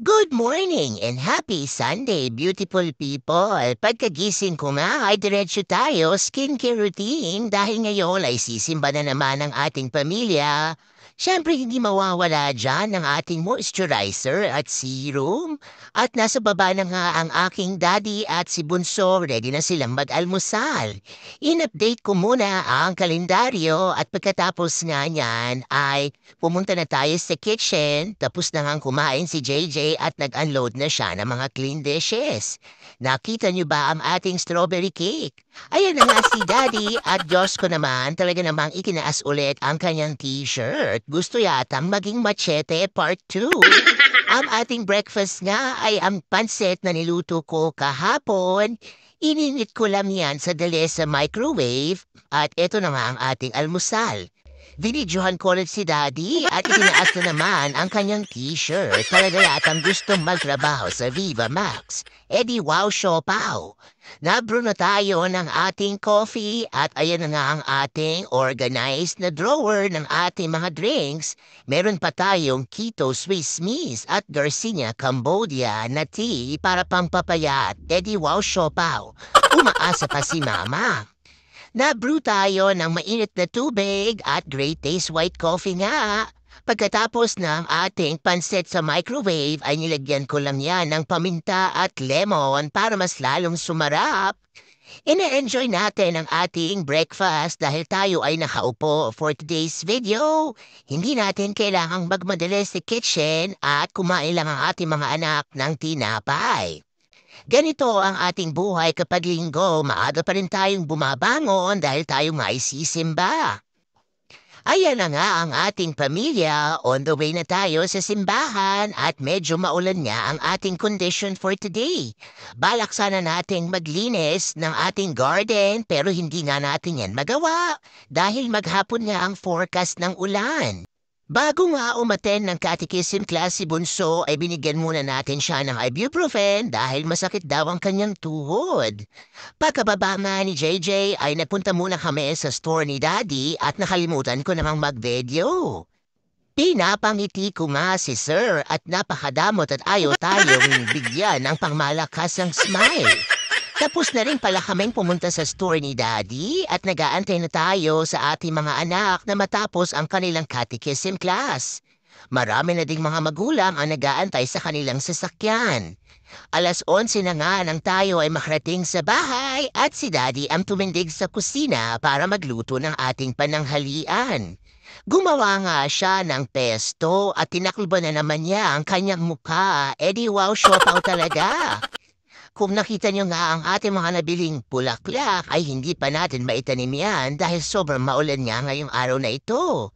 Good morning and happy Sunday, beautiful people. Pagkagising ko nga ay diretso tayo skincare routine dahil ngayon ay sisimba na naman ang ating pamilya. Siyempre hindi mawawala dyan ang ating moisturizer at serum. At nasa baba na nga ang aking daddy at si Bunso, ready na silang mag-almusal. In-update ko muna ang kalendaryo at pagkatapos nga niyan ay pumunta na tayo sa kitchen, tapos na ngang kumain si JJ at nag-unload na siya ng mga clean dishes. Nakita niyo ba ang ating strawberry cake? Ayan na nga si Daddy at Diyos ko naman talaga namang ikinaas ulit ang kanyang t-shirt. Gusto yatang maging machete part 2. Ang ating breakfast nga ay ang pansit na niluto ko kahapon. Ininit ko lang yan sa dali sa microwave at ito na nga ang ating almusal. Binidyohan ko ulit si Daddy at itinaas na naman ang kanyang t-shirt. Talaga yatang gustong magtrabaho sa Viva Max. Di wow, siopaw. Nabrew na tayo ng ating coffee at ayan na nga ang ating organized na drawer ng ating mga drinks. Meron pa tayong Keto Swiss Miss at Garcinia Cambodia na tea para pampapayat. Di wow, siopaw. Umaasa pa si Mama. Na-brew tayo ng mainit na tubig at Great Taste White Coffee nga. Pagkatapos ng ating pansit sa microwave ay nilagyan ko lang yan ng paminta at lemon para mas lalong sumarap. Ine-enjoy natin ang ating breakfast dahil tayo ay nakaupo for today's video. Hindi natin kailangang magmadali sa kitchen at kumain lang ang ating mga anak ng tinapay. Ganito ang ating buhay kapag linggo, maaga pa rin tayong bumabangon dahil tayo nga ay sisimba. Ayan na nga ang ating pamilya, on the way na tayo sa simbahan at medyo maulan nga ang ating condition for today. Balak sana nating maglinis ng ating garden pero hindi nga natin yan magawa dahil maghapon nga ang forecast ng ulan. Bago nga umaten ng catechism class si Bunso ay binigyan muna natin siya ng ibuprofen dahil masakit daw ang kanyang tuhod. Pagkababa nga ni JJ ay napunta muna kami sa store ni Daddy at nakalimutan ko namang mag-video. Pinapangiti ko nga si Sir at napakadamot at ayaw tayong bigyan ng pangmalakasang smile. Tapos na rin pala kaming pumunta sa store ni Daddy at nag-aantay na tayo sa ating mga anak na matapos ang kanilang catechism class. Marami na ding mga magulang ang nag-aantay sa kanilang sasakyan. 11:00 na nga nang tayo ay makarating sa bahay at si Daddy ang tumindig sa kusina para magluto ng ating pananghalian. Gumawa nga siya ng pesto at tinakluban na naman niya ang kanyang mukha. Di wow, siopaw talaga. Kung nakita nyo nga ang ating mga nabiling bulaklak ay hindi pa natin maitanim yan dahil sobrang maulan nga ngayong araw na ito.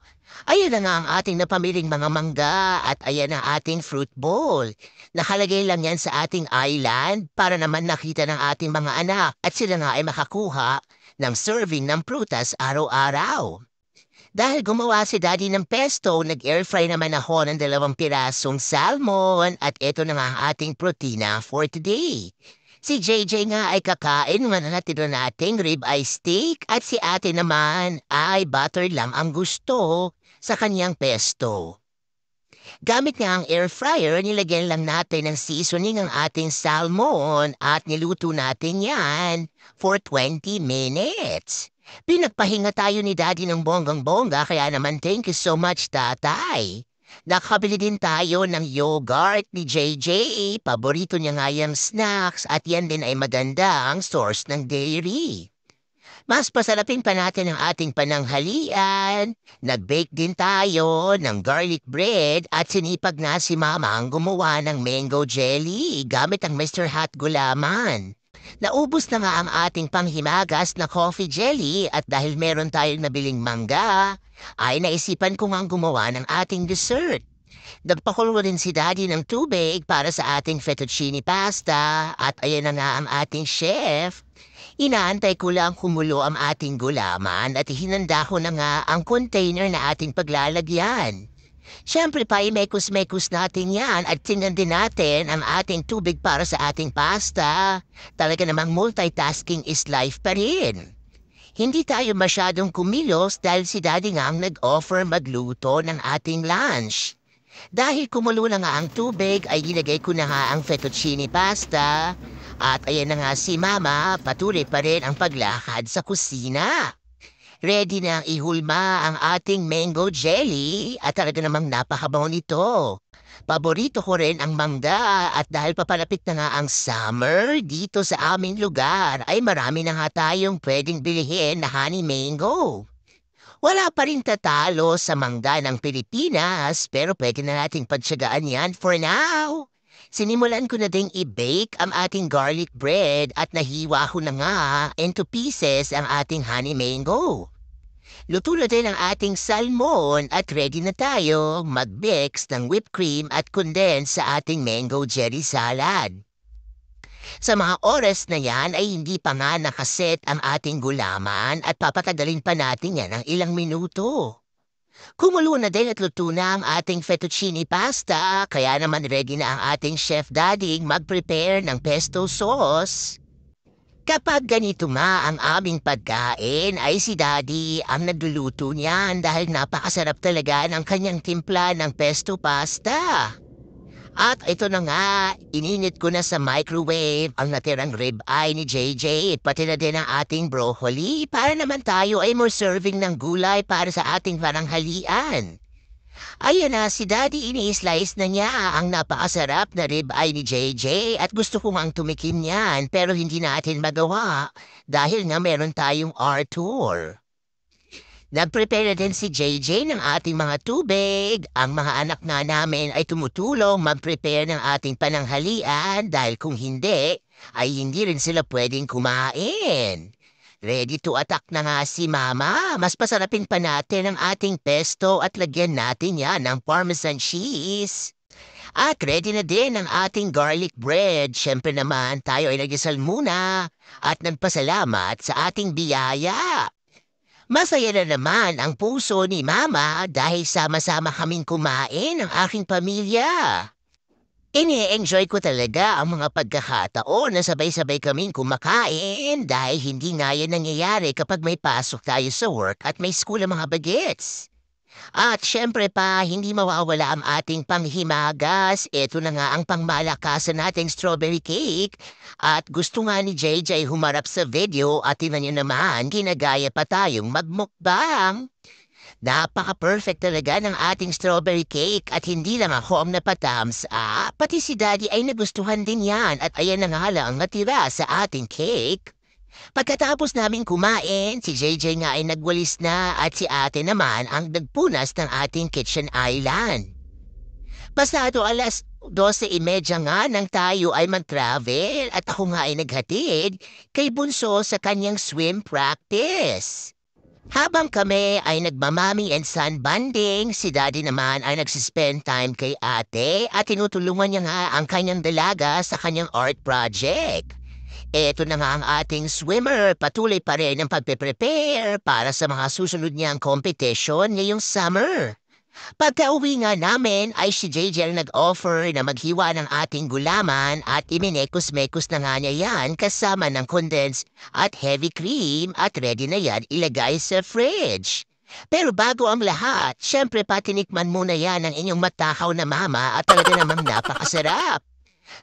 Ayan na nga ang ating napamiling mga mangga at ayan ang ating fruit bowl. Nakalagay lang yan sa ating island para naman nakita ng ating mga anak at sila nga ay makakuha ng serving ng prutas araw-araw. Dahil gumawa si Daddy ng pesto, nag-air fry naman ako ng 2 pirasong salmon at ito na nga ang ating protina for today. Si JJ nga ay kakain ng natira nating ribeye steak at si ate naman ay butter lang ang gusto sa kanyang pesto. Gamit nga ang air fryer, nilagyan lang natin ng seasoning ang ating salmon at niluto natin yan for 20 minutes. Pinagpahinga tayo ni Daddy ng bonggang-bongga kaya naman thank you so much, tatay. Nakabili din tayo ng yogurt ni JJ. Paborito niya nga yung snacks at yan din ay maganda ang source ng dairy. Mas pasarapin pa natin ang ating pananghalian. Nag-bake din tayo ng garlic bread at sinipag na si Mama ang gumawa ng mango jelly gamit ang Mr. Hot Gulaman. Naubos na nga ang ating panghimagas na coffee jelly at dahil meron tayong nabiling mangga, ay naisipan ko nga gumawa ng ating dessert. Nagpakulo rin si Daddy ng tubig para sa ating fettuccine pasta at ayan na nga ang ating chef. Inaantay ko lang kumulo ang ating gulaman at hinanda ko na nga ang container na ating paglalagyan. Siyempre pa mekos-mekos natin yan at tingnan din natin ang ating tubig para sa ating pasta. Talaga namang multitasking is life pa rin. Hindi tayo masyadong kumilos dahil si Daddy nga ang nag-offer magluto ng ating lunch. Dahil kumulo na nga ang tubig ay nilagay ko na nga ang fettuccine pasta. At ayan na nga si Mama, patuloy pa rin ang paglakad sa kusina. Ready na ihulma ang ating mango jelly at talaga namang napakabango nito. Paborito ko rin ang mangga at dahil papalapit na nga ang summer dito sa aming lugar ay marami na nga tayong pwedeng bilihin na honey mango. Wala pa rin tatalo sa mangga ng Pilipinas pero pwede na nating pagtsagaan yan for now. Sinimulan ko na ding i-bake ang ating garlic bread at nahiwa ko na nga into pieces ang ating honey mango. Luto na din ang ating salmon at ready na tayo mag-mix ng whipped cream at condense sa ating mango jelly salad. Sa mga oras na yan ay hindi pa nga nakaset ang ating gulaman at papatagalin pa natin yan ng ilang minuto. Kumulo na din at luto na ang ating fettuccine pasta kaya naman ready na ang ating chef daddy mag-prepare ng pesto sauce. Kapag ganito nga ang aming pagkain ay si daddy ang nagluluto niyan dahil napakasarap talaga ng kanyang timpla ng pesto pasta. At ito na nga, ininit ko na sa microwave ang natirang ribeye ni JJ, pati na din ang ating broccoli para naman tayo ay more serving ng gulay para sa ating paranghalian. Ayan na, si Daddy ini-slice na niya ang napakasarap na ribeye ni JJ at gusto ko ngang tumikim niyan pero hindi natin magawa dahil nga meron tayong R-tour. Nag-prepare na din si JJ ng ating mga tubig. Ang mga anak na namin ay tumutulong mag-prepare ng ating pananghalian dahil kung hindi, ay hindi rin sila pwedeng kumain. Ready to attack na nga si Mama. Mas pasarapin pa natin ang ating pesto at lagyan natin yan ng parmesan cheese. At ready na din ang ating garlic bread. Siyempre naman tayo ay nagdasal muna at nagpasalamat sa ating biyaya. Masaya na naman ang puso ni Mama dahil sama-sama kaming kumain ng aking pamilya. Ini-enjoy ko talaga ang mga pagkakataon na sabay-sabay kaming kumakain dahil hindi nga yan nangyayari kapag may pasok tayo sa work at may school ang mga bagets. At syempre pa, hindi mawawala ang ating panghimagas. Ito na nga ang pangmalakasan nating strawberry cake. At gusto nga ni JJ humarap sa video at tingnan niyo naman, ginagaya pa tayong magmukbang. Napaka-perfect talaga ng ating strawberry cake at hindi lang ako ang napatams. Pati si Daddy ay nagustuhan din yan at ayan na nga lang ang natira sa ating cake. Pagkatapos namin kumain, si JJ nga ay nagwalis na at si ate naman ang nagpunas ng ating kitchen island. Pasado alas 12:30 nga nang tayo ay mag-travel at ako nga ay naghatid kay Bunso sa kanyang swim practice. Habang kami ay nagmamami and son bonding, si Daddy naman ay nagsispend time kay ate at tinutulungan niya nga ang kanyang dalaga sa kanyang art project. Eto na nga ang ating swimmer, patuloy pa rin ang pagpe-prepare para sa mga susunod niyang competition ngayong summer. Pagka-uwi nga namin ay si JJ ang nag-offer na maghiwa ng ating gulaman at iminekos-mekos na nga niya yan kasama ng condensed at heavy cream at ready na yan ilagay sa fridge. Pero bago ang lahat, syempre patinikman muna yan ng inyong matakaw na mama at talaga namang napakasarap.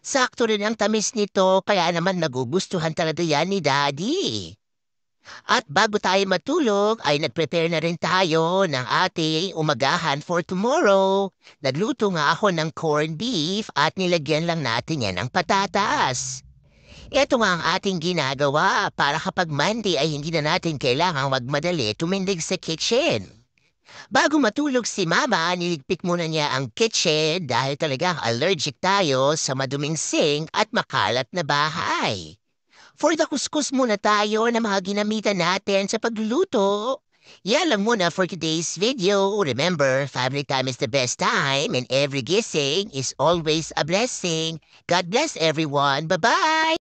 Sakto rin ang tamis nito kaya naman nagugustuhan talaga yan ni Daddy. At bago tayo matulog ay nag-prepare na rin tayo ng ating umagahan for tomorrow. Nagluto nga ako ng corned beef at nilagyan lang natin yan ng patatas. Ito nga ang ating ginagawa para kapag Monday ay hindi na natin kailangang magmadali tumindig sa kitchen. Bago matulog si Mama, niligpit muna niya ang kitchen dahil talagang allergic tayo sa maduming sink at makalat na bahay. For the kuskus muna tayo na mga ginamitan natin sa pagluluto. Yan lang muna for today's video. Remember, family time is the best time and every gising is always a blessing. God bless everyone. Bye-bye!